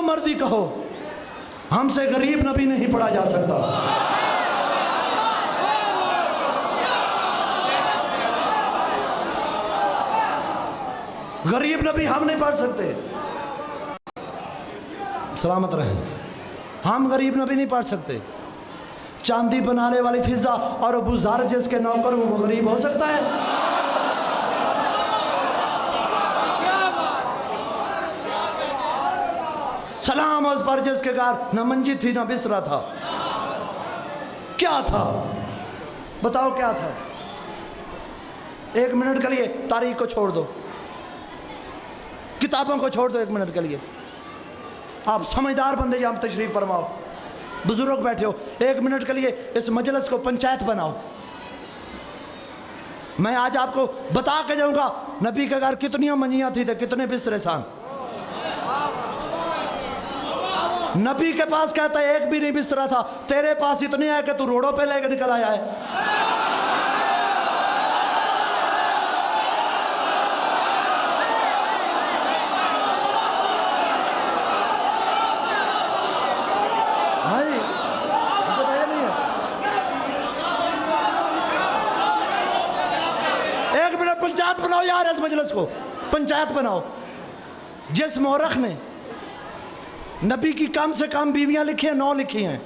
मर्जी कहो, हमसे गरीब नबी नहीं पढ़ा जा सकता। गरीब नबी हम नहीं पढ़ सकते, सलामत रहे। हम गरीब नबी नहीं पढ़ सकते। चांदी बनाने वाली फिजा और अबू ज़र जिसके नौकर वो गरीब हो सकता है? सलाम उस पर जिसके घर न मंजी थी न बिस्तरा था। क्या था बताओ, क्या था? एक मिनट के लिए तारीख को छोड़ दो, किताबों को छोड़ दो, एक मिनट के लिए आप समझदार बंदे यहाँ तशरीफ फरमाओ, बुजुर्ग बैठे हो, एक मिनट के लिए इस मजलिस को पंचायत बनाओ। मैं आज आपको बता के जाऊंगा नबी के घर कितनी मंजियां थी, कितने बिस्तरे सान। नबी के पास कहता है एक भी नहीं बिस्तरा था, तेरे पास इतने है कि तू रोडों पे लेकर निकल आया है। पंचायत बनाओ यार, इस मजलिस को पंचायत बनाओ। जिस मौरख ने नबी की कम से कम बीवियां लिखी हैं, 9 लिखी हैं।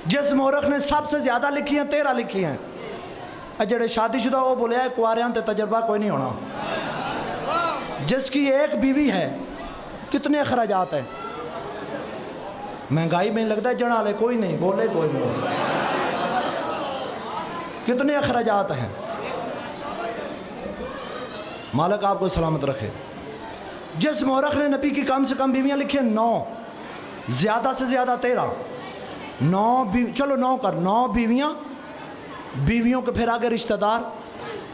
जिस मौरख ने सबसे ज्यादा लिखी हैं 13 लिखी हैं। जेड़े शादीशुदा वो बोले है कुआरियां ते तजर्बा कोई नहीं होना। जिसकी एक बीवी है कितने अखराजात हैं? महंगाई में लगता है जना ले कोई नहीं, बोले कोई नहीं, कितने अखराजात हैं। मालिक आपको सलामत रखे। जिस मौरख ने नबी की कम से कम बीवियां लिखी हैं 9, ज्यादा से ज्यादा 13, 9 चलो 9 कर, 9 बीवियां, बीवियों के फिर आगे रिश्तेदार।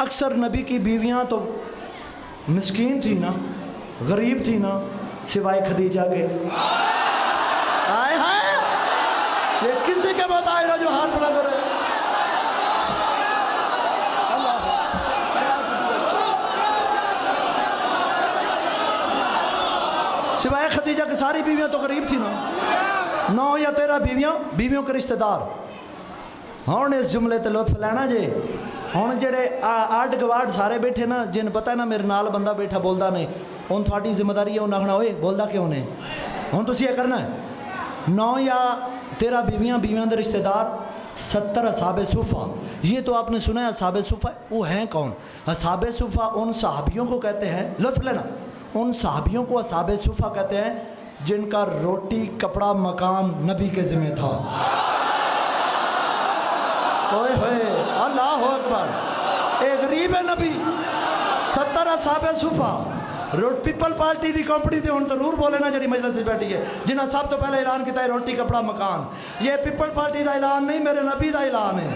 अक्सर नबी की बीवियां तो मिस्कीन थी ना, गरीब थी ना, सिवाय खदीजा के। आए हाय, ये किसी के बताए ना जो हाथ बुलंद हो रहे। सिवाय खदीजा की सारी बीवियां तो गरीब थी ना। 9 या 13 बीवियां, बीवियों के रिश्तेदार। हुण इस जुमले ते लुत्फ लेना जे। हुण जेड़े आर्ड गवार्ड सारे बैठे ना, जिन पता है ना मेरे नाल बंदा बैठा बोलता नहीं, हुण थोड़ी जिम्मेदारी है उन्हें आखना ओए बोलता क्यों नहीं। हुण तुसीं ये करना है 9 या 13 बीवियां, बीवियों के रिश्तेदार, 70 असहाबे सुफ़ा। ये तो आपने सुना है असहाबे सुफ़ा, वो हैं कौन? असहाबे सुफ़ा उन सहाबियों को कहते हैं, लुत्फ लेना, उन सहाबियों को असहाबे सुफ़ा कहते हैं जिनका रोटी कपड़ा मकान नबी के जिम्मे था। ओए होए अल्लाह अकबर। एक गरीब है नबी, 70 असहाबे सुफ़ा। रोट पीपल पार्टी की कंपनी थे हम जरूर बोले ना जी मजलिस से बैठी है, जिन्हें सब तो पहले ऐलान किया रोटी कपड़ा मकान। ये पीपल पार्टी का ऐलान नहीं, मेरे नबी का ऐलान है।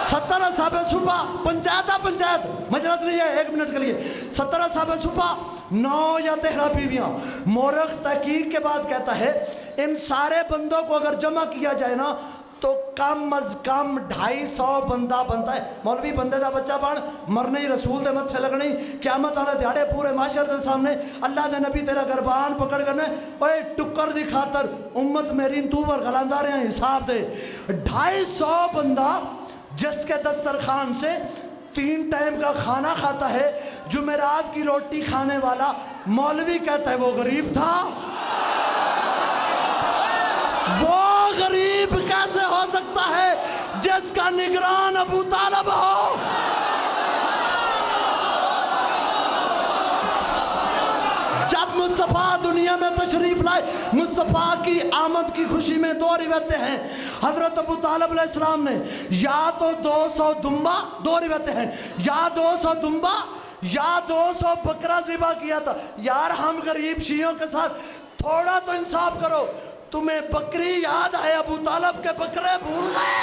70 असहाबे सुफ़ा, पंचायत मजलिस नहीं है, एक मिनट के लिए। 70 असहाबे सुफ़ा, 9 या 13 बीवियां। मोरख तहकीक के बाद कहता है इन सारे बंदों को अगर जमा किया जाए ना तो कम अज कम 250 बंदा बनता है। मौलवी बंदे का बच्चा बन, मरने ही रसूल के मत्थे लगने, क्यामत वाले दिहाड़े पूरे माशर के सामने अल्लाह के नबी तेरा गरबान पकड़ करने, ओए टुक्कर की खातर उम्मत मेरी तू पर गलांदा रहे हिसाब दे। 250 बंदा जिसके दस्तरखान से 3 टाइम का खाना खाता है, जुमेरात की रोटी खाने वाला मौलवी कहता है वो गरीब था। वो गरीब कैसे हो सकता है जिसका निगरान अबू तालिब हो? जब मुस्तफ़ा दुनिया में तशरीफ लाए, मुस्तफ़ा की आमद की खुशी में 2 रिवायतें हैं। हजरत अबू तालिब अलैहिस्सलाम ने या तो 200 दुम्बा, 2 रिवायतें हैं, या 200 दुम्बा या 200 बकरा ज़िबा किया था। यार हम गरीब शियों के साथ थोड़ा तो इंसाफ करो। तुम्हें बकरी याद है, अबू तालिब के बकरे भूल गए?